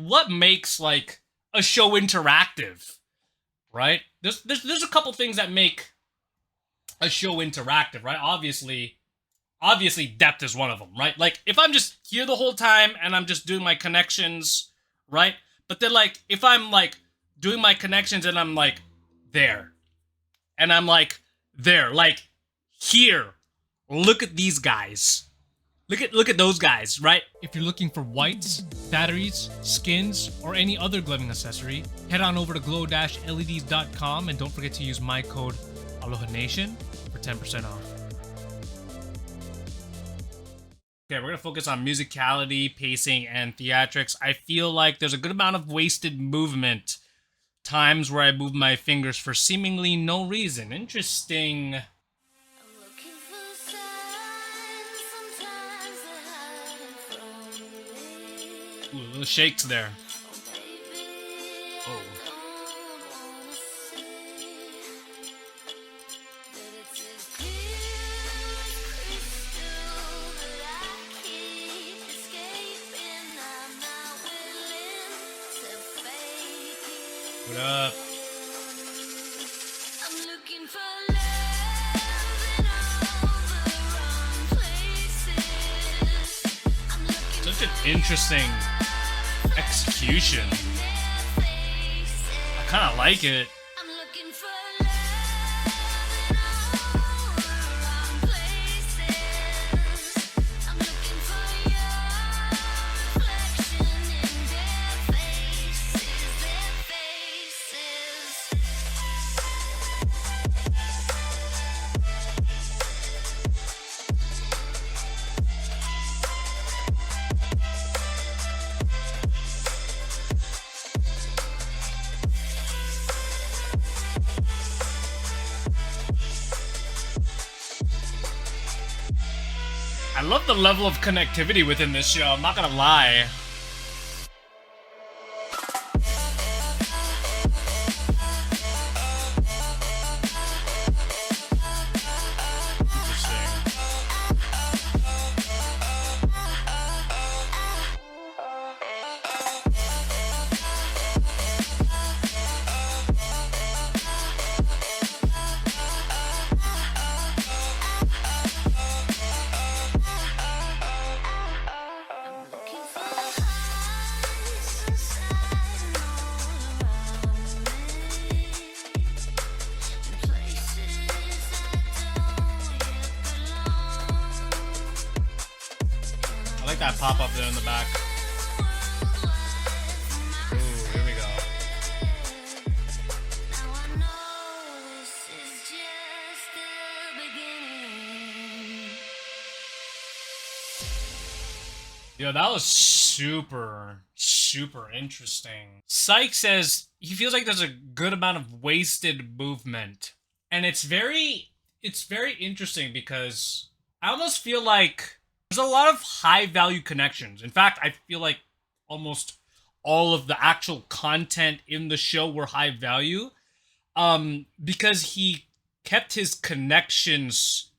what makes like a show interactive, right? There's a couple things that make a show interactive, right? Obviously depth is one of them, right? Like if I'm just here the whole time and I'm just doing my connections, right? But then like if I'm like doing my connections and I'm like there and I'm like there, like here, look at these guys. Look at those guys, right? If you're looking for whites, batteries, skins, or any other glowing accessory, head on over to glow-leds.com and don't forget to use my code AlohaNation for 10% off. Okay, we're gonna focus on musicality, pacing, and theatrics. I feel like there's a good amount of wasted movement. Times where I move my fingers for seemingly no reason. Interesting. Ooh, little shakes there. Oh. What up? Such an interesting execution. I kind of like it. I love the level of connectivity within this show, I'm not gonna lie. I like that pop up there in the back. Ooh, here we go. Yo, that was super interesting. Sike says he feels like there's a good amount of wasted movement. And it's very interesting because I almost feel like there's a lot of high value connections. In fact, I feel like almost all of the actual content in the show were high value. Because he kept his connections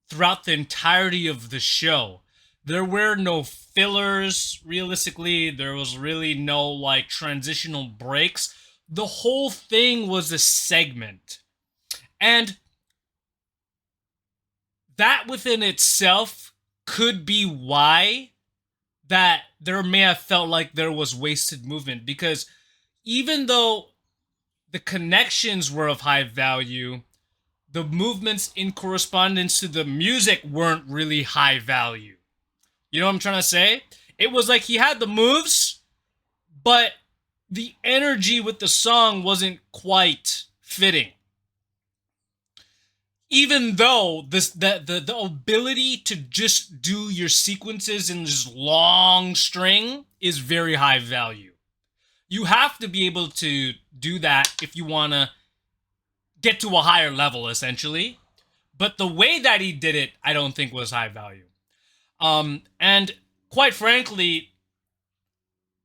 throughout the entirety of the show. There were no fillers, realistically. There was really no, like, transitional breaks. The whole thing was a segment. And that within itself could be why that there may have felt like there was wasted movement. Because even though the connections were of high value, the movements in correspondence to the music weren't really high value. You know what I'm trying to say? It was like he had the moves, but the energy with the song wasn't quite fitting. Even though the ability to just do your sequences in this long string is very high value. You have to be able to do that if you want to get to a higher level, essentially. But the way that he did it, I don't think was high value. And quite frankly,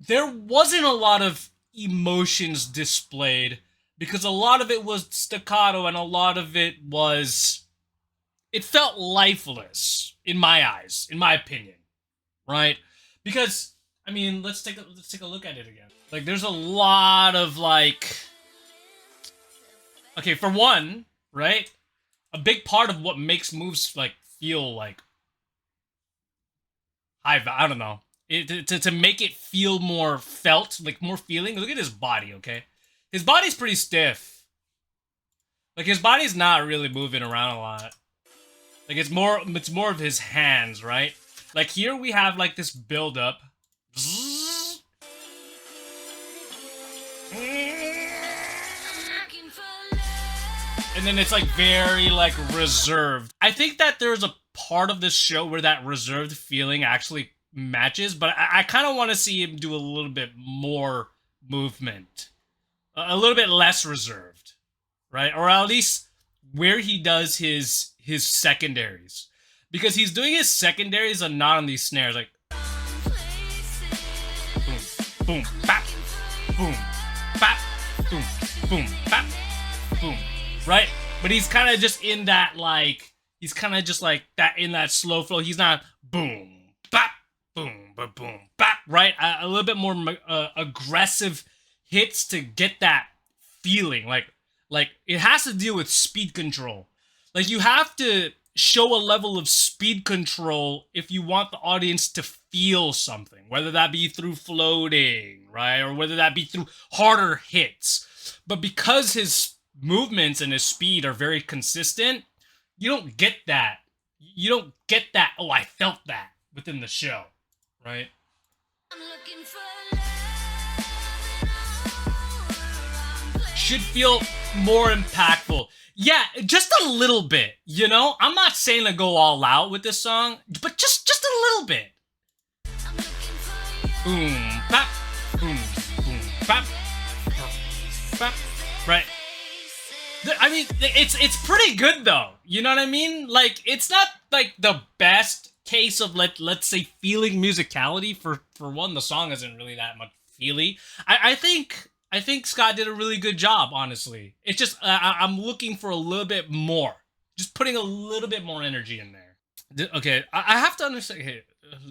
there wasn't a lot of emotions displayed because a lot of it was staccato and a lot of it felt lifeless in my eyes, in my opinion, right? Because, I mean, let's take a look at it again. Like, there's a lot of like, okay, for one, right? A big part of what makes moves like feel like I don't know, to make it feel more felt, like more feeling. Look at his body, okay? His body's pretty stiff. Like, his body's not really moving around a lot. Like, it's more of his hands, right? Like, here we have like this build up. And then it's like very like reserved. I think that there's a part of this show where that reserved feeling actually matches, but I kind of want to see him do a little bit more movement, a little bit less reserved, right? Or at least where he does his secondaries, because he's doing his secondaries and not on these snares, like boom, boom, bap, boom, bap, boom, boom, bap, boom, right? But he's kind of just in that like, he's kind of just like that in that slow flow. He's not boom, bap, boom, ba boom, bap, right? A little bit more aggressive hits to get that feeling. Like it has to deal with speed control. Like, you have to show a level of speed control if you want the audience to feel something, whether that be through floating, right? Or whether that be through harder hits. But because his movements and his speed are very consistent, you don't get that. You don't get that, oh, I felt that within the show, right? Should feel more impactful. Yeah, just a little bit, you know? I'm not saying to go all out with this song, but just a little bit. Boom, bap, boom, boom, bap, bap, right? I mean, it's pretty good though. You know what I mean? Like, it's not like the best case of let's say feeling musicality. For one, the song isn't really that much feely. I think Scott did a really good job, honestly. It's just I'm looking for a little bit more, just putting a little bit more energy in there. Okay, I have to understand. Okay,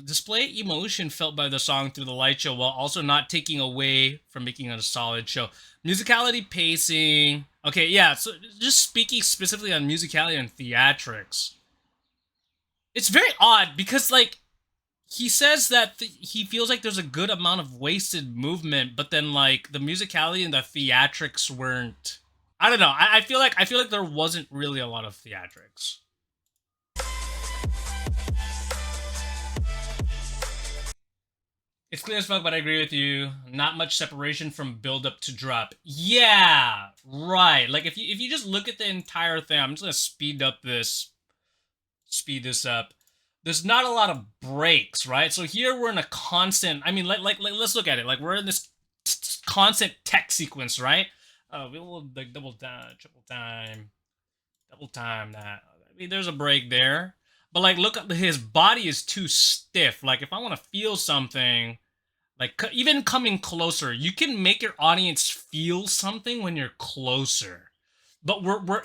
display emotion felt by the song through the light show while also not taking away from making it a solid show. Musicality, pacing. Okay, yeah, so just speaking specifically on musicality and theatrics, it's very odd because, like, he says that he feels like there's a good amount of wasted movement, but then, like, the musicality and the theatrics weren't. I don't know. I feel like there wasn't really a lot of theatrics. It's clear as fuck, but I agree with you. Not much separation from build up to drop. Yeah, right. Like, if you just look at the entire thing, I'm just gonna speed this up. There's not a lot of breaks, right? So here we're in a constant. I mean, like let's look at it. Like, we're in this constant tech sequence, right? We'll like double time, triple time, double time that. I mean, there's a break there. But, like, look at his body is too stiff. Like, if I want to feel something, like, even coming closer, you can make your audience feel something when you're closer. But we're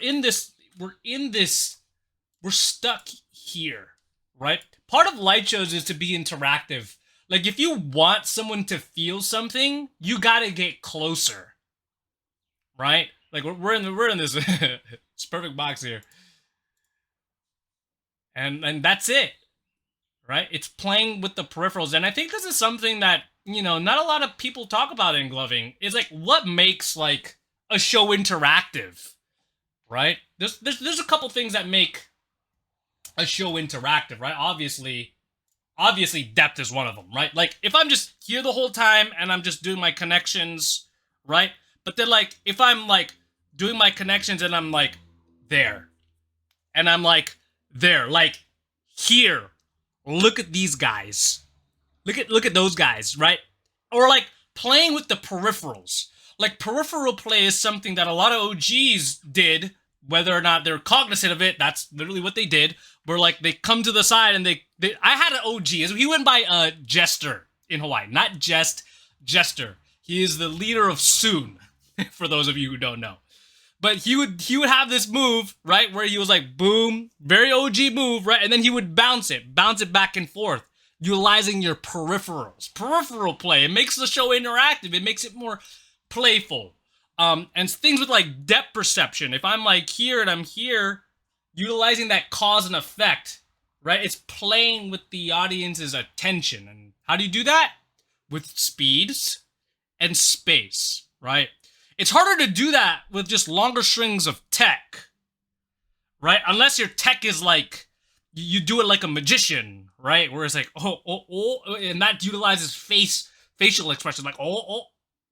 stuck here, right? Part of light shows is to be interactive. Like, if you want someone to feel something, you gotta get closer, right? Like, we're in this it's perfect box here. And that's it, right? It's playing with the peripherals. And I think this is something that, you know, not a lot of people talk about in gloving. Is like, what makes, like, a show interactive, right? There's a couple things that make a show interactive, right? Obviously depth is one of them, right? Like, if I'm just here the whole time and I'm just doing my connections, right? But then, like, if I'm, like, doing my connections and I'm, like, there, and I'm, like, there, like, here, look at these guys, look at those guys, right? Or, like, playing with the peripherals. Like, peripheral play is something that a lot of OGs did, whether or not they're cognizant of it. That's literally what they did, where, like, they come to the side and they I had an OG. He went by Jester in Hawaii, not Jester. He is the leader of Soon, for those of you who don't know. But he would have this move, right, where he was like, boom, very OG move, right, and then he would bounce it back and forth. utilizing your peripherals. Peripheral play. It makes the show interactive. It makes it more playful. And things with like depth perception. If I'm like here and I'm here, utilizing that cause and effect, right? It's playing with the audience's attention. And how do you do that? With speeds and space, right? It's harder to do that with just longer strings of tech, right? Unless your tech is like, you do it like a magician, right? Where it's like, and that utilizes facial expression, like,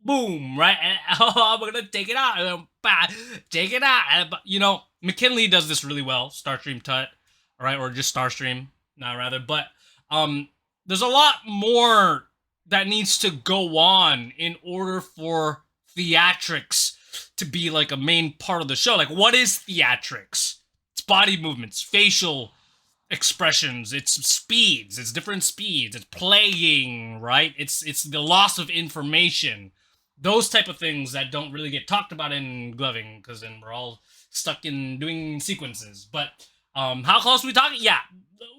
boom, right? And, I'm gonna take it out, and then, bah, take it out. And, you know, McKinley does this really well, Starstream Tut, right? Or just Starstream, not rather. But there's a lot more that needs to go on in order for theatrics to be like a main part of the show. Like, what is theatrics? It's body movements, facial expressions, it's speeds, it's different speeds, it's playing, right? It's the loss of information. Those type of things that don't really get talked about in gloving, because then we're all stuck in doing sequences. But how close are we talking? Yeah,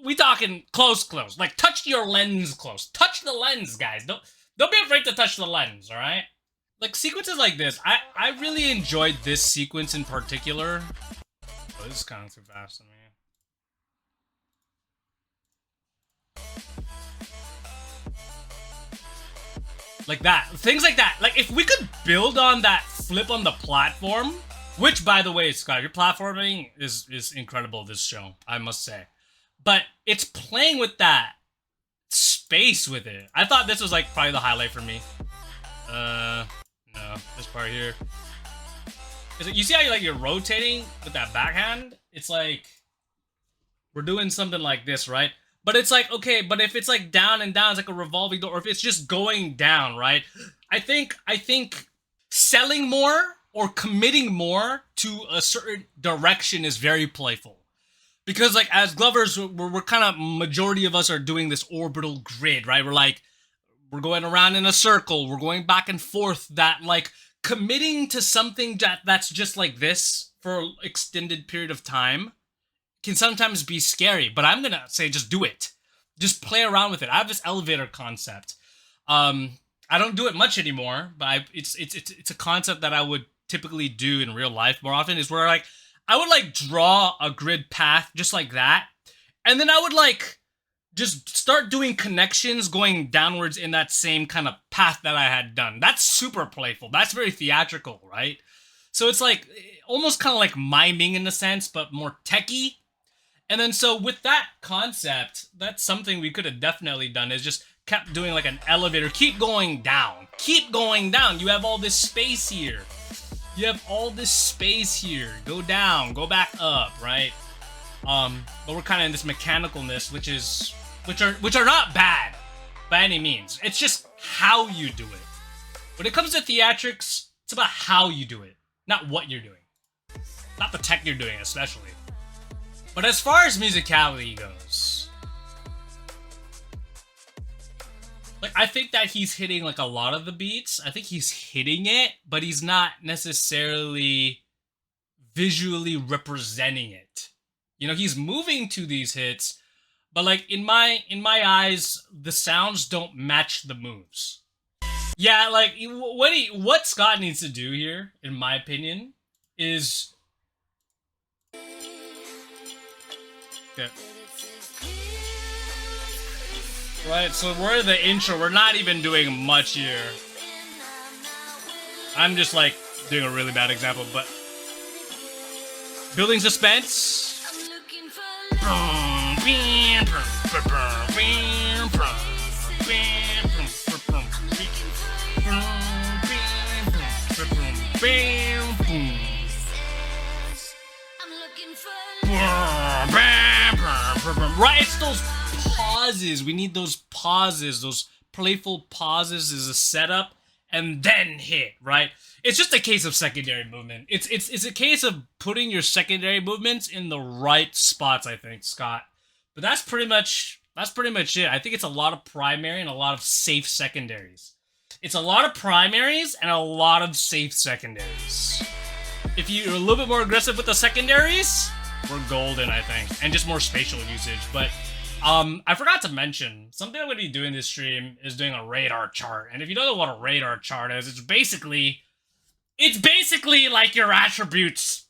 we talking close. Like, touch your lens close. Touch the lens, guys. Don't be afraid to touch the lens, all right? Like, sequences like this, I really enjoyed this sequence in particular. Oh, this is kind of too fast to me. Like that. Things like that. Like, if we could build on that flip on the platform, which, by the way, Scott, your platforming is incredible this show, I must say. But it's playing with that space with it. I thought this was, like, probably the highlight for me. No, this part here. You see how you're rotating with that backhand? It's like, we're doing something like this, right? But it's like, okay, but if it's like down and down, it's like a revolving door, or if it's just going down, right? I think selling more or committing more to a certain direction is very playful. Because like as Glovers, we're kind of, majority of us are doing this orbital grid, right? We're like, we're going around in a circle, we're going back and forth, that like committing to something that's just like this for an extended period of time can sometimes be scary, but I'm gonna say just do it. Just play around with it. I have this elevator concept. I don't do it much anymore, but it's a concept that I would typically do in real life more often, is where like I would like draw a grid path just like that, and then I would like just start doing connections going downwards in that same kind of path that I had done. That's super playful. That's very theatrical, right? So it's like almost kind of like miming in a sense, but more techie. And then so with that concept, that's something we could have definitely done, is just kept doing like an elevator. Keep going down. Keep going down. You have all this space here. You have all this space here. Go down. Go back up, right? But we're kind of in this mechanicalness, which are not bad by any means. It's just how you do it. When it comes to theatrics, it's about how you do it, not what you're doing. Not the tech you're doing, especially. But as far as musicality goes, like, I think that he's hitting, like, a lot of the beats. I think he's hitting it, but he's not necessarily visually representing it. You know, he's moving to these hits, but, like, in my eyes, the sounds don't match the moves. Yeah, like, what Scott needs to do here, in my opinion, is... Okay. Right, so we're in the intro. We're not even doing much here. I'm just like doing a really bad example, but building suspense. Right, it's those pauses. We need those pauses, those playful pauses as a setup, and then hit, right? It's just a case of secondary movement. It's a case of putting your secondary movements in the right spots, I think, Scott. But that's pretty much it. I think it's a lot of primary and a lot of safe secondaries. It's a lot of primaries and a lot of safe secondaries. If you're a little bit more aggressive with the secondaries, we're golden, I think, and just more spatial usage. But I forgot to mention something I'm going to be doing this stream is doing a radar chart, and if you don't know what a radar chart is, it's basically like your attributes,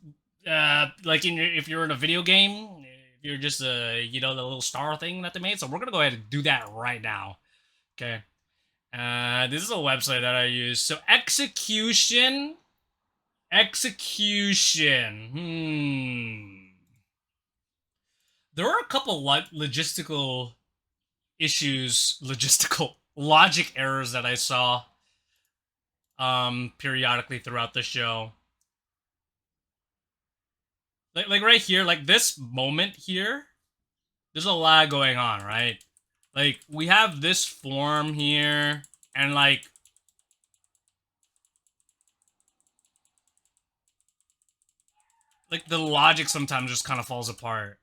like if you're in a video game, if you're just the little star thing that they made. So we're gonna go ahead and do that right now. Okay. This is a website that I use. So execution. There are a couple logistical issues, logistical logic errors that I saw periodically throughout the show. Like right here, like this moment here, there's a lot going on, right? Like we have this form here, and like the logic sometimes just kind of falls apart.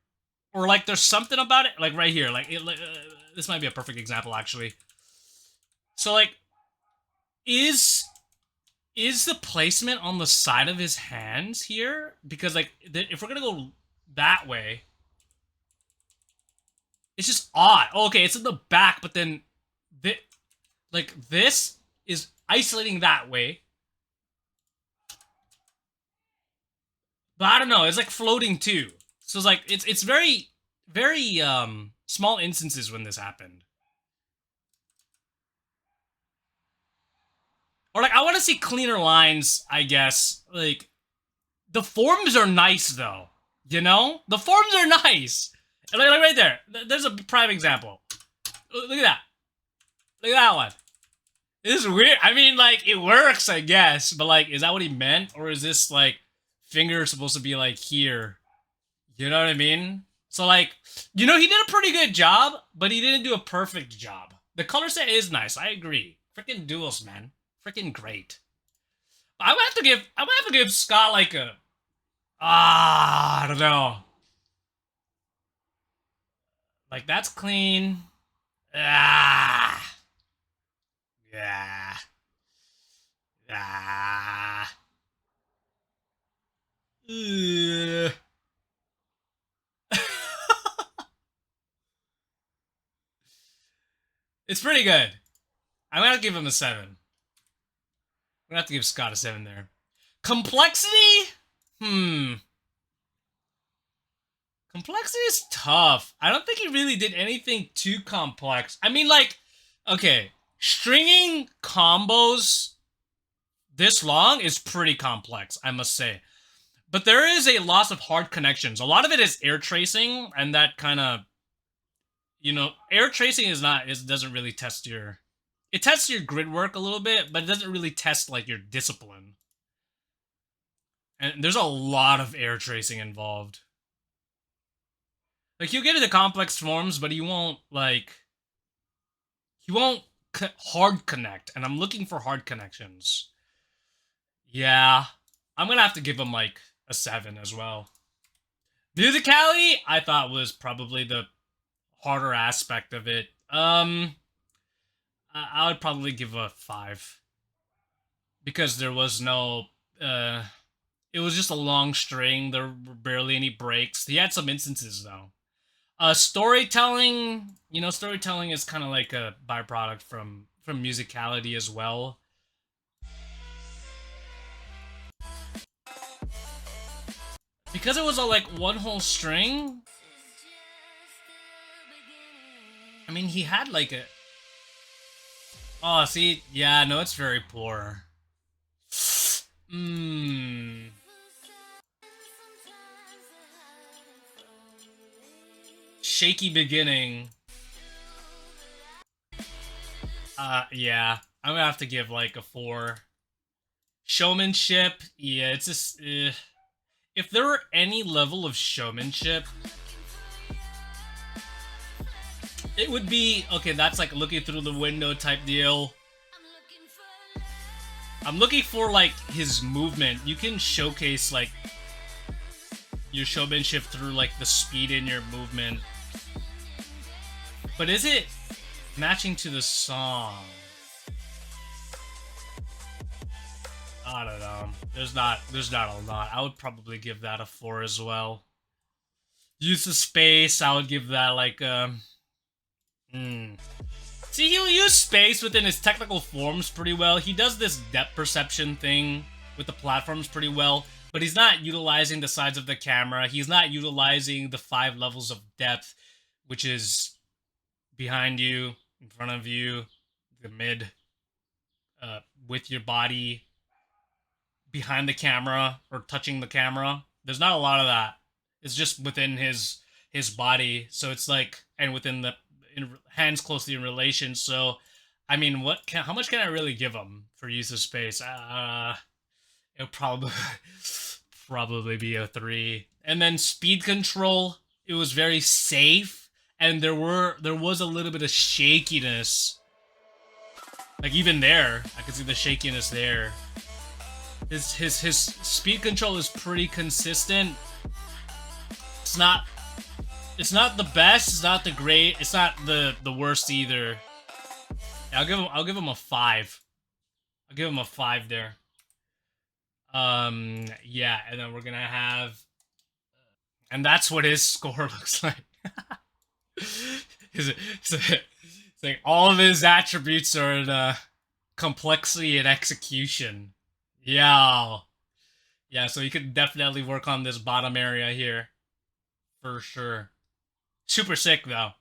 Or like there's something about it, like right here, this might be a perfect example actually. So like, is the placement on the side of his hands here? Because like, if we're gonna go that way, it's just odd. Oh, okay, it's in the back, but then this is isolating that way. But I don't know, it's like floating too. So it's like, it's very, very small instances when this happened. Or like, I want to see cleaner lines, I guess. Like, the forms are nice though, you know? The forms are nice. Like right there, there's a prime example. Look at that. Look at that one. This is weird. I mean, like, it works, I guess. But like, is that what he meant? Or is this like, finger supposed to be like here? You know what I mean? So like, he did a pretty good job, but he didn't do a perfect job. The color set is nice, I agree. Freaking duels, man. Freaking great. I might have to give Scott like a I don't know. Like that's clean. Yeah. It's pretty good. I'm gonna give him a 7. I'm gonna have to give Scott a 7 there. Complexity? Complexity is tough. I don't think he really did anything too complex. I mean, like, okay, stringing combos this long is pretty complex, I must say. But there is a loss of hard connections. A lot of it is air tracing, and that kind of, air tracing doesn't really test it tests your grid work a little bit, but it doesn't really test, like, your discipline. And there's a lot of air tracing involved. Like, you get into complex forms, but he won't hard connect, and I'm looking for hard connections. Yeah, I'm gonna have to give him, like, a 7 as well. Musicality, I thought was probably the harder aspect of it. I would probably give a 5. Because there was no, it was just a long string, there were barely any breaks. He had some instances, though. Storytelling, storytelling is kind of like a byproduct from musicality as well. Because it was all like one whole string. I mean, he had like a... Oh, see? Yeah, no, it's very poor. Shaky beginning. Yeah. I'm gonna have to give like a 4. Showmanship, yeah, it's just... if there were any level of showmanship, it would be... Okay, that's like looking through the window type deal. I'm looking for, like, his movement. You can showcase, like, your showmanship through, like, the speed in your movement. But is it matching to the song? I don't know. There's not a lot. I would probably give that a 4 as well. Use of space, I would give that, like, Hmm. See, he'll use space within his technical forms pretty well. He does this depth perception thing with the platforms pretty well, but he's not utilizing the sides of the camera. He's not utilizing the 5 levels of depth, which is behind you, in front of you, the mid, with your body, behind the camera, or touching the camera. There's not a lot of that. It's just within his body, so it's like, and within the hands closely in relation. So, I mean, how much can I really give him for use of space? It'll probably probably be a 3. And then speed control, it was very safe, and there was a little bit of shakiness. Like even there, I could see the shakiness there. His speed control is pretty consistent. It's not the best, it's not the great, it's not the worst either. Yeah, I'll give him a 5. I'll give him a 5 there. Yeah, and then we're gonna have, and that's what his score looks like. It's like all of his attributes are in complexity and execution. Yeah. Yeah, so you could definitely work on this bottom area here. For sure. Super sick, though.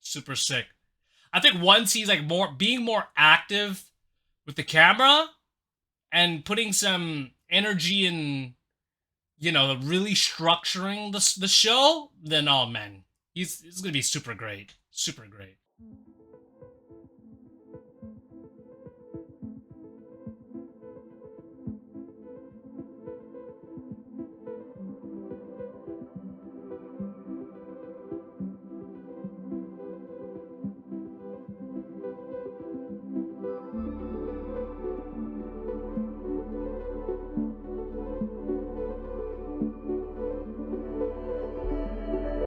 Super sick. I think once he's like being more active with the camera and putting some energy in, really structuring the show, then oh man, he's gonna be super great. Super great.